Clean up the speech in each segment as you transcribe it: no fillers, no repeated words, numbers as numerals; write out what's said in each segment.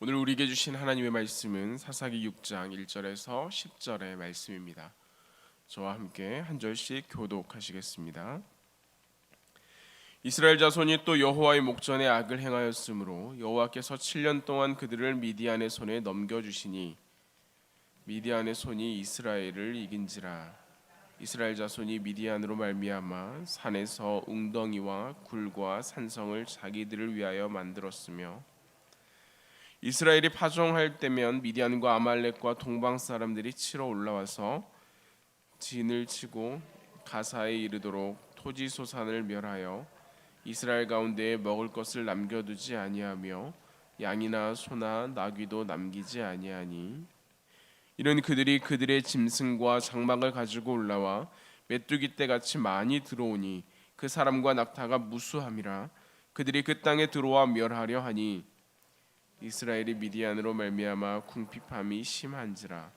오늘 우리에게 주신 하나님의 말씀은 사사기 6장 1절에서 10절의 말씀입니다. 저와 함께 한 절씩 교독하시겠습니다. 이스라엘 자손이 또 여호와의 목전에 악을 행하였으므로 여호와께서 7년 동안 그들을 미디안의 손에 넘겨주시니 미디안의 손이 이스라엘을 이긴지라. 이스라엘 자손이 미디안으로 말미암아 산에서 웅덩이와 굴과 산성을 자기들을 위하여 만들었으며 이스라엘이 파종할 때면 미디안과 아말렉과 동방 사람들이 치러 올라와서 진을 치고 가사에 이르도록 토지 소산을 멸하여 이스라엘 가운데에 먹을 것을 남겨두지 아니하며 양이나 소나 나귀도 남기지 아니하니 이는 그들이 그들의 짐승과 장막을 가지고 올라와 메뚜기 떼같이 많이 들어오니 그 사람과 낙타가 무수함이라. 그들이 그 땅에 들어와 멸하려 하니 이스라엘이 미디안으로 말미암아 궁핍함이 심한지라.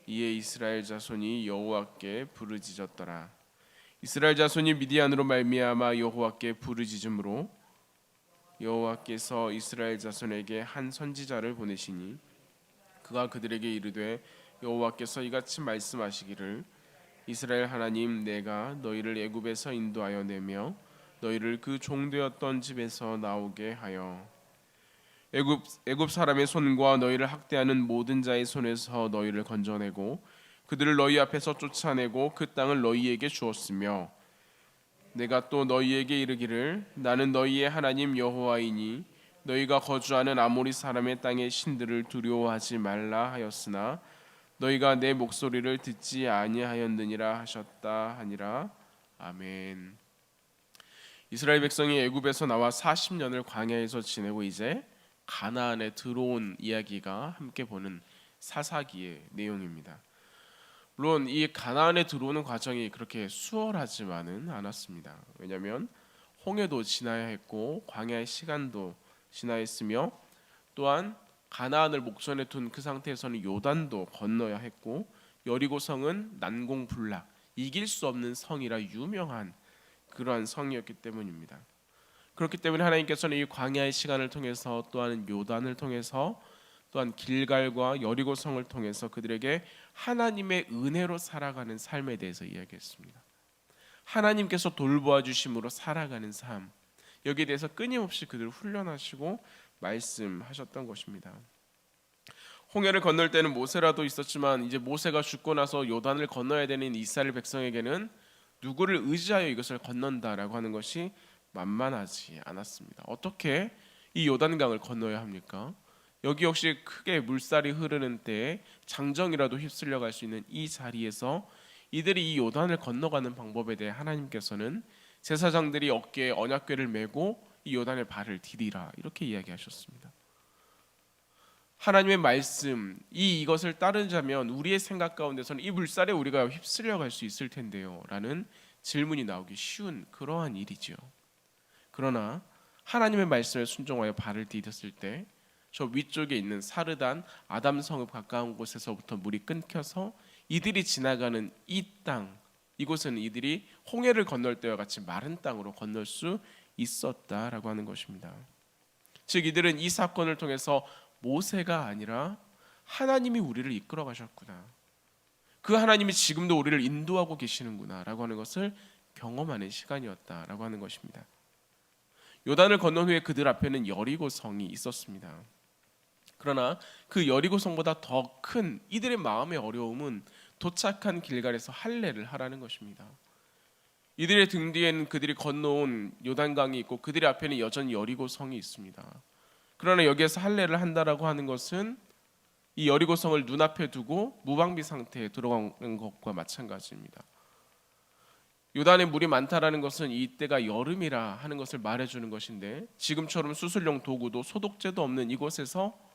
이에 이스라엘 자손이 여호와께 부르짖었더라. 이스라엘 자손이 미디안으로 말미암아 여호와께 부르짖음으로 여호와께서 이스라엘 자손에게 한 선지자를 보내시니 그가 그들에게 이르되 여호와께서 이같이 말씀하시기를 이스라엘 하나님 내가 너희를 애굽에서 인도하여 내며 너희를 그 종되었던 집에서 나오게 하여 애굽 사람의 손과 너희를 학대하는 모든 자의 손에서 너희를 건져내고 그들을 너희 앞에서 쫓아내고 그 땅을 너희에게 주었으며 내가 또 너희에게 이르기를 나는 너희의 하나님 여호와이니 너희가 거주하는 아모리 사람의 땅의 신들을 두려워하지 말라 하였으나 너희가 내 목소리를 듣지 아니하였느니라 하셨다 하니라. 아멘. 이스라엘 백성이 애굽에서 나와 40년을 광야에서 지내고 이제 가나안에 들어온 이야기가 함께 보는 사사기의 내용입니다. 물론 이 가나안에 들어오는 과정이 그렇게 수월하지만은 않았습니다. 왜냐하면 홍해도 지나야 했고 광야의 시간도 지나야 했으며 또한 가나안을 목전에 둔 그 상태에서는 요단도 건너야 했고 여리고성은 난공불락 이길 수 없는 성이라 유명한 그러한 성이었기 때문입니다. 그렇기 때문에 하나님께서는 이 광야의 시간을 통해서 또한 요단을 통해서 또한 길갈과 여리고성을 통해서 그들에게 하나님의 은혜로 살아가는 삶에 대해서 이야기했습니다. 하나님께서 돌보아 주심으로 살아가는 삶, 여기에 대해서 끊임없이 그들을 훈련하시고 말씀하셨던 것입니다. 홍해를 건널 때는 모세라도 있었지만 이제 모세가 죽고 나서 요단을 건너야 되는 이스라엘 백성에게는 누구를 의지하여 이것을 건넌다라고 하는 것이 만만하지 않았습니다. 어떻게 이 요단강을 건너야 합니까? 여기 역시 크게 물살이 흐르는 때에 장정이라도 휩쓸려 갈 수 있는 이 자리에서 이들이 이 요단을 건너가는 방법에 대해 하나님께서는 제사장들이 어깨에 언약궤를 메고 이 요단의 발을 디디라 이렇게 이야기하셨습니다. 하나님의 말씀 이것을 따르자면 우리의 생각 가운데서는 이 물살에 우리가 휩쓸려 갈 수 있을 텐데요 라는 질문이 나오기 쉬운 그러한 일이죠. 그러나 하나님의 말씀에 순종하여 발을 디뎠을 때 저 위쪽에 있는 사르단 아담 성읍 가까운 곳에서부터 물이 끊겨서 이들이 지나가는 이 땅, 이곳은 이들이 홍해를 건널 때와 같이 마른 땅으로 건널 수 있었다라고 하는 것입니다. 즉 이들은 이 사건을 통해서 모세가 아니라 하나님이 우리를 이끌어 가셨구나, 그 하나님이 지금도 우리를 인도하고 계시는구나 라고 하는 것을 경험하는 시간이었다라고 하는 것입니다. 요단을 건넌 후에 그들 앞에는 여리고성이 있었습니다. 그러나 그 여리고성보다 더 큰 이들의 마음의 어려움은 도착한 길갈에서 할례를 하라는 것입니다. 이들의 등 뒤에는 그들이 건너온 요단강이 있고 그들의 앞에는 여전히 여리고성이 있습니다. 그러나 여기에서 할례를 한다라고 하는 것은 이 여리고성을 눈앞에 두고 무방비 상태에 들어가는 것과 마찬가지입니다. 요단에 물이 많다라는 것은 이때가 여름이라 하는 것을 말해주는 것인데 지금처럼 수술용 도구도 소독제도 없는 이곳에서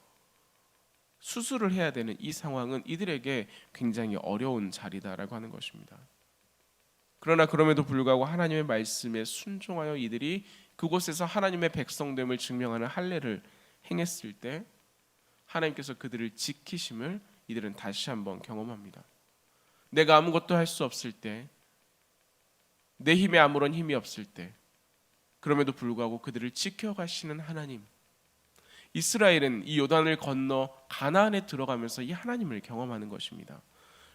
수술을 해야 되는 이 상황은 이들에게 굉장히 어려운 자리다라고 하는 것입니다. 그러나 그럼에도 불구하고 하나님의 말씀에 순종하여 이들이 그곳에서 하나님의 백성됨을 증명하는 할례를 행했을 때 하나님께서 그들을 지키심을 이들은 다시 한번 경험합니다. 내가 아무것도 할 수 없을 때, 내 힘에 아무런 힘이 없을 때, 그럼에도 불구하고 그들을 지켜가시는 하나님, 이스라엘은 이 요단을 건너 가나안에 들어가면서 이 하나님을 경험하는 것입니다.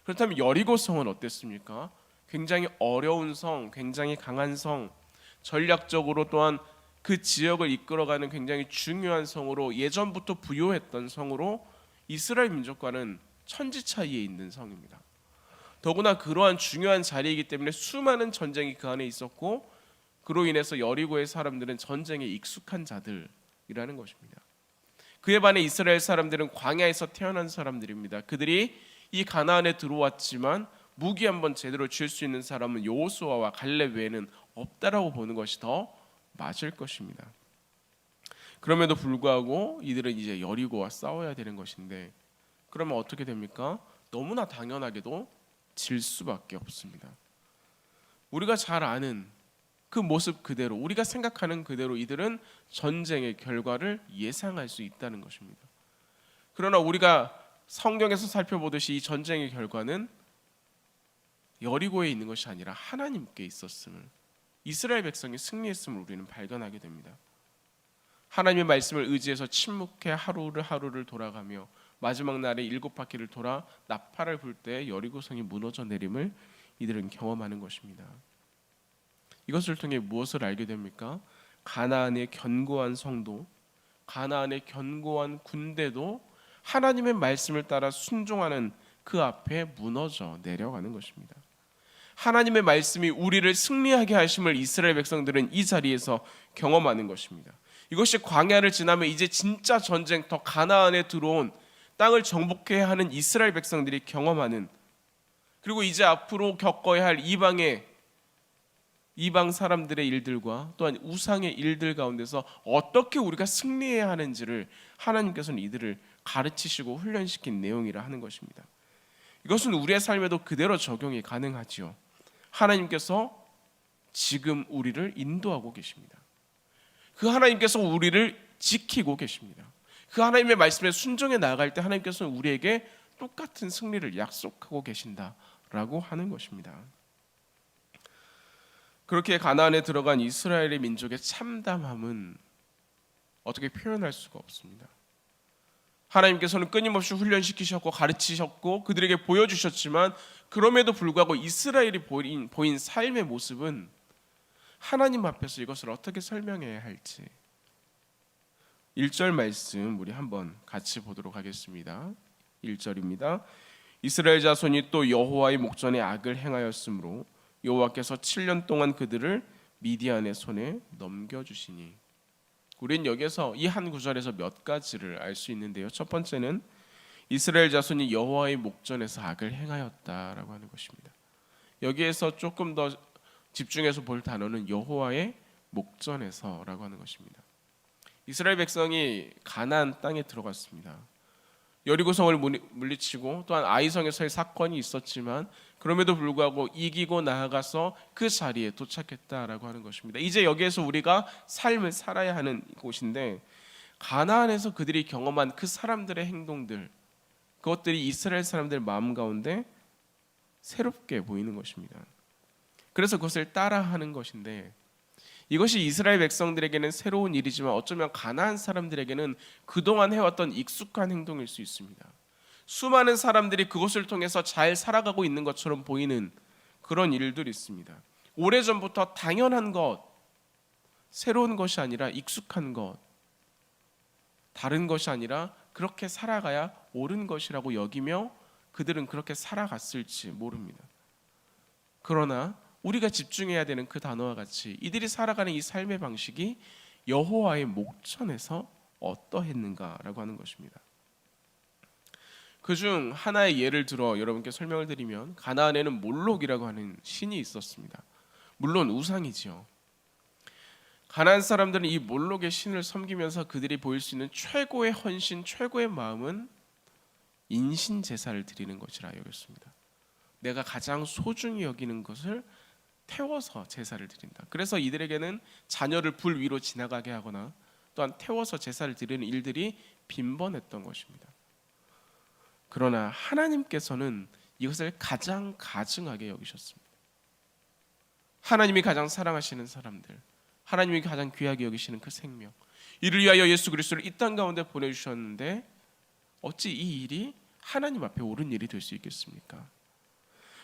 그렇다면 여리고성은 어땠습니까? 굉장히 어려운 성, 굉장히 강한 성, 전략적으로 또한 그 지역을 이끌어가는 굉장히 중요한 성으로, 예전부터 부유했던 성으로 이스라엘 민족과는 천지 차이에 있는 성입니다. 더구나 그러한 중요한 자리이기 때문에 수많은 전쟁이 그 안에 있었고, 그로 인해서 여리고의 사람들은 전쟁에 익숙한 자들이라는 것입니다. 그에 반해 이스라엘 사람들은 광야에서 태어난 사람들입니다. 그들이 이 가나안에 들어왔지만 무기 한번 제대로 쥘 수 있는 사람은 여호수아와 갈렙 외에는 없다라고 보는 것이 더 맞을 것입니다. 그럼에도 불구하고 이들은 이제 여리고와 싸워야 되는 것인데, 그러면 어떻게 됩니까? 너무나 당연하게도 질 수밖에 없습니다. 우리가 잘 아는 그 모습 그대로, 우리가 생각하는 그대로 이들은 전쟁의 결과를 예상할 수 있다는 것입니다. 그러나 우리가 성경에서 살펴보듯이 이 전쟁의 결과는 여리고에 있는 것이 아니라 하나님께 있었음을, 이스라엘 백성이 승리했음을 우리는 발견하게 됩니다. 하나님의 말씀을 의지해서 침묵해 하루를 돌아가며 마지막 날에 7바퀴를 돌아 나팔을 불 때 여리고성이 무너져 내림을 이들은 경험하는 것입니다. 이것을 통해 무엇을 알게 됩니까? 가나안의 견고한 성도, 가나안의 견고한 군대도 하나님의 말씀을 따라 순종하는 그 앞에 무너져 내려가는 것입니다. 하나님의 말씀이 우리를 승리하게 하심을 이스라엘 백성들은 이 자리에서 경험하는 것입니다. 이것이 광야를 지나면 이제 진짜 전쟁터 가나안에 들어온 땅을 정복해야 하는 이스라엘 백성들이 경험하는, 그리고 이제 앞으로 겪어야 할 이방 사람들의 일들과 또한 우상의 일들 가운데서 어떻게 우리가 승리해야 하는지를 하나님께서는 이들을 가르치시고 훈련시킨 내용이라 하는 것입니다. 이것은 우리의 삶에도 그대로 적용이 가능하지요. 하나님께서 지금 우리를 인도하고 계십니다. 그 하나님께서 우리를 지키고 계십니다. 그 하나님의 말씀에 순종해 나아갈 때 하나님께서는 우리에게 똑같은 승리를 약속하고 계신다라고 하는 것입니다. 그렇게 가나안에 들어간 이스라엘의 민족의 참담함은 어떻게 표현할 수가 없습니다. 하나님께서는 끊임없이 훈련시키셨고 가르치셨고 그들에게 보여주셨지만, 그럼에도 불구하고 이스라엘이 보인 삶의 모습은 하나님 앞에서 이것을 어떻게 설명해야 할지, 1절 말씀 우리 한번 같이 보도록 하겠습니다. 1절입니다. 이스라엘 자손이 또 여호와의 목전에 악을 행하였으므로 여호와께서 7년 동안 그들을 미디안의 손에 넘겨주시니. 우리는 여기서 이 한 구절에서 몇 가지를 알 수 있는데요. 첫 번째는 이스라엘 자손이 여호와의 목전에서 악을 행하였다라고 하는 것입니다. 여기에서 조금 더 집중해서 볼 단어는 여호와의 목전에서라고 하는 것입니다. 이스라엘 백성이 가나안 땅에 들어갔습니다. 여리고성을 물리치고 또한 아이성에서의 사건이 있었지만 그럼에도 불구하고 이기고 나아가서 그 자리에 도착했다라고 하는 것입니다. 이제 여기에서 우리가 삶을 살아야 하는 곳인데, 가나안에서 그들이 경험한 그 사람들의 행동들, 그것들이 이스라엘 사람들 마음 가운데 새롭게 보이는 것입니다. 그래서 그것을 따라하는 것인데, 이것이 이스라엘 백성들에게는 새로운 일이지만 어쩌면 가나안 사람들에게는 그동안 해왔던 익숙한 행동일 수 있습니다. 수많은 사람들이 그것을 통해서 잘 살아가고 있는 것처럼 보이는 그런 일들이 있습니다. 오래전부터 당연한 것, 새로운 것이 아니라 익숙한 것, 다른 것이 아니라 그렇게 살아가야 옳은 것이라고 여기며 그들은 그렇게 살아갔을지 모릅니다. 그러나 우리가 집중해야 되는 그 단어와 같이 이들이 살아가는 이 삶의 방식이 여호와의 목전에서 어떠했는가라고 하는 것입니다. 그중 하나의 예를 들어 여러분께 설명을 드리면, 가나안에는 몰록이라고 하는 신이 있었습니다. 물론 우상이지요. 가나안 사람들은 이 몰록의 신을 섬기면서 그들이 보일 수 있는 최고의 헌신, 최고의 마음은 인신 제사를 드리는 것이라 여겼습니다. 내가 가장 소중히 여기는 것을 태워서 제사를 드린다. 그래서 이들에게는 자녀를 불 위로 지나가게 하거나 또한 태워서 제사를 드리는 일들이 빈번했던 것입니다. 그러나 하나님께서는 이것을 가장 가증하게 여기셨습니다. 하나님이 가장 사랑하시는 사람들, 하나님이 가장 귀하게 여기시는 그 생명, 이를 위하여 예수 그리스도를 이 땅 가운데 보내주셨는데 어찌 이 일이 하나님 앞에 옳은 일이 될 수 있겠습니까?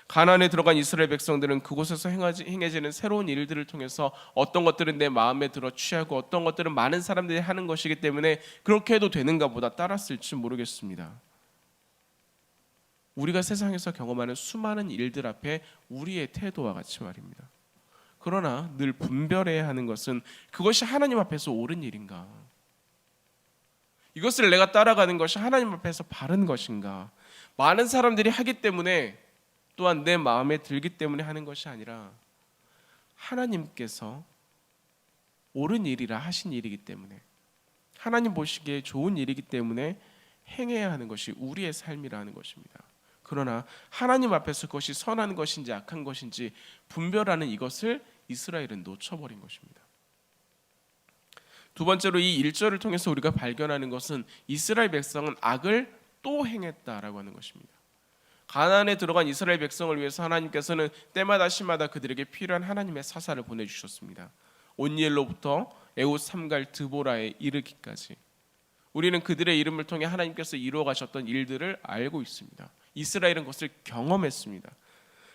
가나안에 들어간 이스라엘 백성들은 그곳에서 행해지는 새로운 일들을 통해서 어떤 것들은 내 마음에 들어 취하고 어떤 것들은 많은 사람들이 하는 것이기 때문에 그렇게 해도 되는가 보다 따랐을지 모르겠습니다. 우리가 세상에서 경험하는 수많은 일들 앞에 우리의 태도와 같이 말입니다. 그러나 늘 분별해야 하는 것은 그것이 하나님 앞에서 옳은 일인가? 이것을 내가 따라가는 것이 하나님 앞에서 바른 것인가? 많은 사람들이 하기 때문에 또한 내 마음에 들기 때문에 하는 것이 아니라 하나님께서 옳은 일이라 하신 일이기 때문에 하나님 보시기에 좋은 일이기 때문에 행해야 하는 것이 우리의 삶이라는 것입니다. 그러나 하나님 앞에서 그것이 선한 것인지 악한 것인지 분별하는 이것을 이스라엘은 놓쳐버린 것입니다. 두 번째로 이 1절을 통해서 우리가 발견하는 것은 이스라엘 백성은 악을 또 행했다라고 하는 것입니다. 가나안에 들어간 이스라엘 백성을 위해서 하나님께서는 때마다 시마다 그들에게 필요한 하나님의 사사를 보내주셨습니다. 온니엘로부터 에웃 삼갈 드보라에 이르기까지 우리는 그들의 이름을 통해 하나님께서 이루어 가셨던 일들을 알고 있습니다. 이스라엘은 그것을 경험했습니다.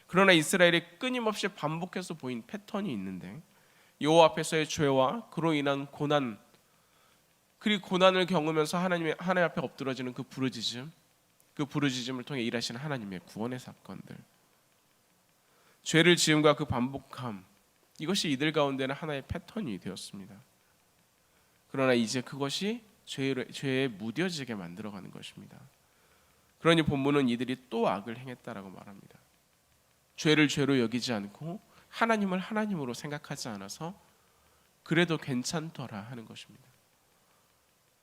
그러나 이스라엘이 끊임없이 반복해서 보인 패턴이 있는데 여호와 앞에서의 죄와 그로 인한 고난, 그리고 고난을 겪으면서 하나님 앞에 엎드러지는 그 부르짖음을 통해 일하시는 하나님의 구원의 사건들, 죄를 지음과 그 반복함, 이것이 이들 가운데는 하나의 패턴이 되었습니다. 그러나 이제 그것이 죄에 무뎌지게 만들어가는 것입니다. 그러니 본문은 이들이 또 악을 행했다라고 말합니다. 죄를 죄로 여기지 않고 하나님을 하나님으로 생각하지 않아서 그래도 괜찮더라 하는 것입니다.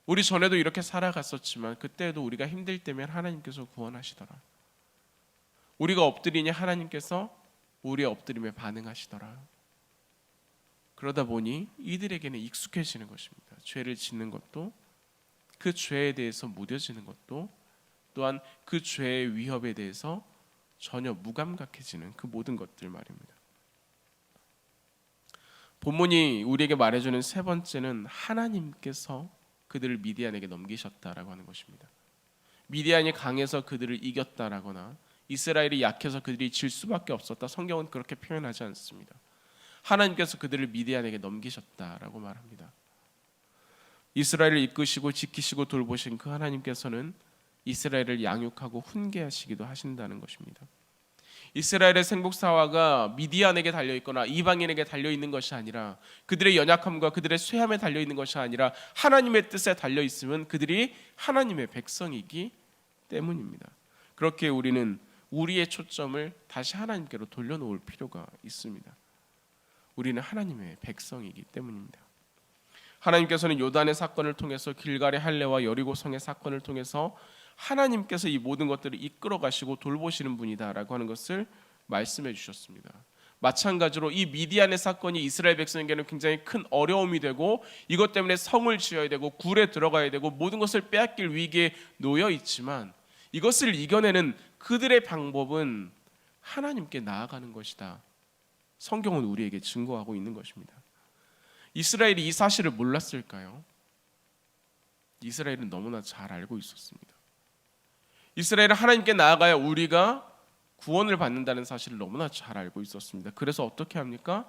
우리 전에도 이렇게 살아갔었지만 그때도 우리가 힘들 때면 하나님께서 구원하시더라. 우리가 엎드리니 하나님께서 우리의 엎드림에 반응하시더라. 그러다 보니 이들에게는 익숙해지는 것입니다. 죄를 짓는 것도, 그 죄에 대해서 무뎌지는 것도, 또한 그 죄의 위협에 대해서 전혀 무감각해지는 그 모든 것들 말입니다. 본문이 우리에게 말해주는 세 번째는 하나님께서 그들을 미디안에게 넘기셨다라고 하는 것입니다. 미디안이 강해서 그들을 이겼다라거나 이스라엘이 약해서 그들이 질 수밖에 없었다, 성경은 그렇게 표현하지 않습니다. 하나님께서 그들을 미디안에게 넘기셨다라고 말합니다. 이스라엘을 이끄시고 지키시고 돌보신 그 하나님께서는 이스라엘을 양육하고 훈계하시기도 하신다는 것입니다. 이스라엘의 생복사화가 미디안에게 달려있거나 이방인에게 달려있는 것이 아니라, 그들의 연약함과 그들의 쇠함에 달려있는 것이 아니라 하나님의 뜻에 달려있으면 그들이 하나님의 백성이기 때문입니다. 그렇게 우리는 우리의 초점을 다시 하나님께로 돌려놓을 필요가 있습니다. 우리는 하나님의 백성이기 때문입니다. 하나님께서는 요단의 사건을 통해서, 길갈의 할례와 여리고성의 사건을 통해서 하나님께서 이 모든 것들을 이끌어 가시고 돌보시는 분이다라고 하는 것을 말씀해 주셨습니다. 마찬가지로 이 미디안의 사건이 이스라엘 백성에게는 굉장히 큰 어려움이 되고, 이것 때문에 성을 지어야 되고 굴에 들어가야 되고 모든 것을 빼앗길 위기에 놓여 있지만, 이것을 이겨내는 그들의 방법은 하나님께 나아가는 것이다. 성경은 우리에게 증거하고 있는 것입니다. 이스라엘이 이 사실을 몰랐을까요? 이스라엘은 너무나 잘 알고 있었습니다. 이스라엘은 하나님께 나아가야 우리가 구원을 받는다는 사실을 너무나 잘 알고 있었습니다. 그래서 어떻게 합니까?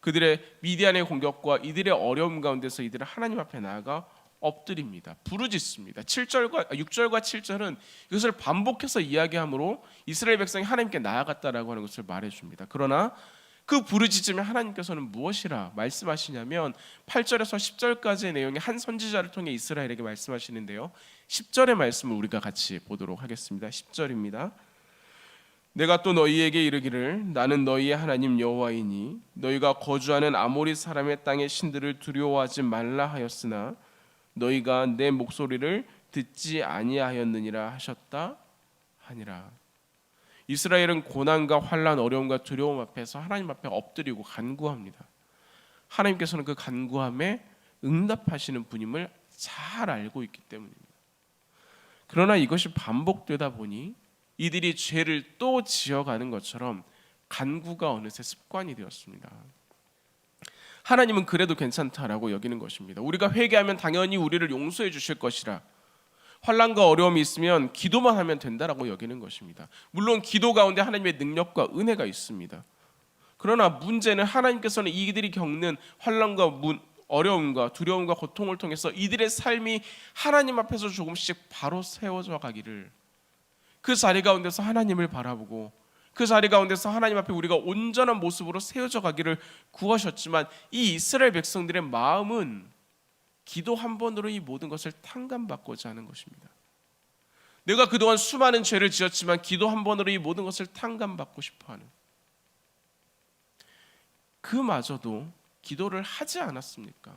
그들의 미디안의 공격과 이들의 어려움 가운데서 이들은 하나님 앞에 나아가 엎드립니다. 부르짖습니다. 6절과 7절은 이것을 반복해서 이야기하므로 이스라엘 백성이 하나님께 나아갔다라고 하는 것을 말해줍니다. 그러나 그 부르짖음에 하나님께서는 무엇이라 말씀하시냐면 8절에서 10절까지의 내용이 한 선지자를 통해 이스라엘에게 말씀하시는데요, 10절의 말씀을 우리가 같이 보도록 하겠습니다. 10절입니다. 내가 또 너희에게 이르기를 나는 너희의 하나님 여호와이니 너희가 거주하는 아모리 사람의 땅의 신들을 두려워하지 말라 하였으나 너희가 내 목소리를 듣지 아니하였느니라 하셨다 하니라. 이스라엘은 고난과 환난, 어려움과 두려움 앞에서 하나님 앞에 엎드리고 간구합니다. 하나님께서는 그 간구함에 응답하시는 분임을 잘 알고 있기 때문입니다. 그러나 이것이 반복되다 보니 이들이 죄를 또 지어가는 것처럼 간구가 어느새 습관이 되었습니다. 하나님은 그래도 괜찮다라고 여기는 것입니다. 우리가 회개하면 당연히 우리를 용서해 주실 것이라, 환난과 어려움이 있으면 기도만 하면 된다라고 여기는 것입니다. 물론 기도 가운데 하나님의 능력과 은혜가 있습니다. 그러나 문제는 하나님께서는 이들이 겪는 환난과 어려움과 두려움과 고통을 통해서 이들의 삶이 하나님 앞에서 조금씩 바로 세워져 가기를, 그 자리 가운데서 하나님을 바라보고 그 자리 가운데서 하나님 앞에 우리가 온전한 모습으로 세워져 가기를 구하셨지만, 이 이스라엘 백성들의 마음은 기도 한 번으로 이 모든 것을 탕감받고자 하는 것입니다. 내가 그동안 수많은 죄를 지었지만 기도 한 번으로 이 모든 것을 탕감받고 싶어하는, 그마저도 기도를 하지 않았습니까?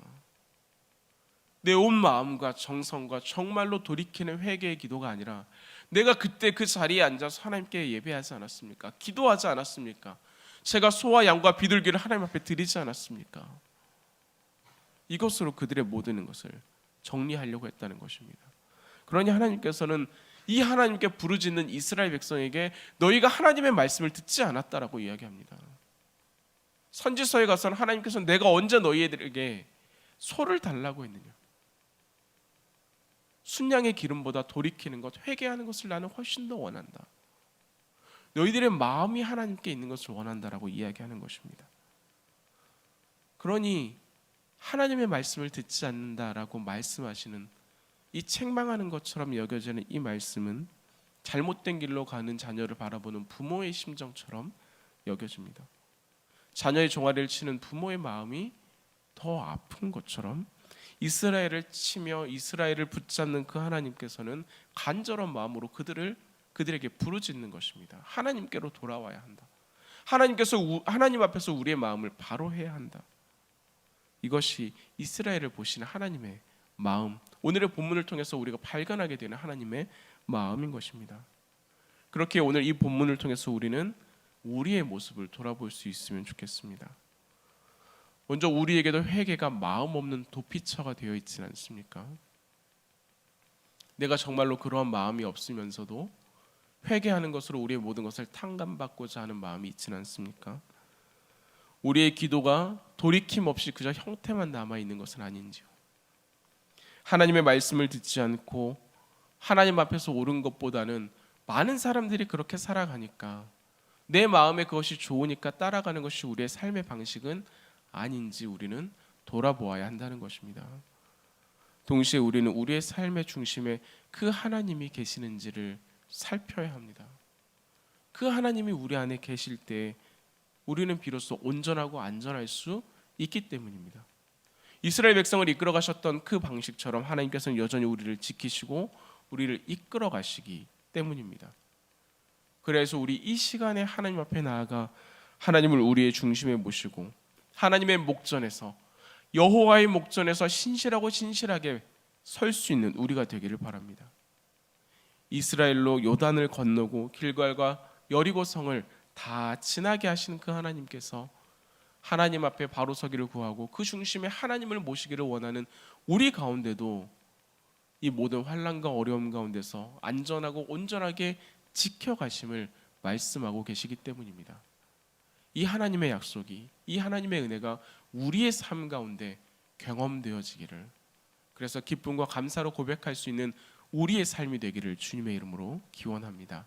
내 온 마음과 정성과 정말로 돌이키는 회개의 기도가 아니라 내가 그때 그 자리에 앉아서 하나님께 예배하지 않았습니까? 기도하지 않았습니까? 제가 소와 양과 비둘기를 하나님 앞에 드리지 않았습니까? 이것으로 그들의 모든 것을 정리하려고 했다는 것입니다. 그러니 하나님께서는 이 하나님께 부르짖는 이스라엘 백성에게 너희가 하나님의 말씀을 듣지 않았다라고 이야기합니다. 선지서에 가서는 하나님께서는 내가 언제 너희들에게 소를 달라고 했느냐, 순양의 기름보다 돌이키는 것, 회개하는 것을 나는 훨씬 더 원한다. 너희들의 마음이 하나님께 있는 것을 원한다라고 이야기하는 것입니다. 그러니 하나님의 말씀을 듣지 않는다라고 말씀하시는 이 책망하는 것처럼 여겨지는 이 말씀은 잘못된 길로 가는 자녀를 바라보는 부모의 심정처럼 여겨집니다. 자녀의 종아리를 치는 부모의 마음이 더 아픈 것처럼 이스라엘을 치며 이스라엘을 붙잡는 그 하나님께서는 간절한 마음으로 그들에게 부르짖는 것입니다. 하나님께로 돌아와야 한다. 하나님 앞에서 우리의 마음을 바로 해야 한다. 이것이 이스라엘을 보시는 하나님의 마음, 오늘의 본문을 통해서 우리가 발견하게 되는 하나님의 마음인 것입니다. 그렇게 오늘 이 본문을 통해서 우리는 우리의 모습을 돌아볼 수 있으면 좋겠습니다. 먼저 우리에게도 회개가 마음 없는 도피처가 되어 있지 않습니까? 내가 정말로 그러한 마음이 없으면서도 회개하는 것으로 우리의 모든 것을 탕감받고자 하는 마음이 있지 않습니까? 우리의 기도가 돌이킴 없이 그저 형태만 남아있는 것은 아닌지요. 하나님의 말씀을 듣지 않고 하나님 앞에서 옳은 것보다는 많은 사람들이 그렇게 살아가니까, 내 마음에 그것이 좋으니까 따라가는 것이 우리의 삶의 방식은 아닌지 우리는 돌아보아야 한다는 것입니다. 동시에 우리는 우리의 삶의 중심에 그 하나님이 계시는지를 살펴야 합니다. 그 하나님이 우리 안에 계실 때 우리는 비로소 온전하고 안전할 수 있기 때문입니다. 이스라엘 백성을 이끌어 가셨던 그 방식처럼 하나님께서는 여전히 우리를 지키시고 우리를 이끌어 가시기 때문입니다. 그래서 우리 이 시간에 하나님 앞에 나아가 하나님을 우리의 중심에 모시고 하나님의 목전에서, 여호와의 목전에서 신실하고 진실하게 설 수 있는 우리가 되기를 바랍니다. 이스라엘로 요단을 건너고 길갈과 여리고성을 다 지나게 하신 그 하나님께서 하나님 앞에 바로 서기를 구하고 그 중심에 하나님을 모시기를 원하는 우리 가운데도 이 모든 환난과 어려움 가운데서 안전하고 온전하게 지켜가심을 말씀하고 계시기 때문입니다. 이 하나님의 약속이, 이 하나님의 은혜가 우리의 삶 가운데 경험되어지기를, 그래서 기쁨과 감사로 고백할 수 있는 우리의 삶이 되기를 주님의 이름으로 기원합니다.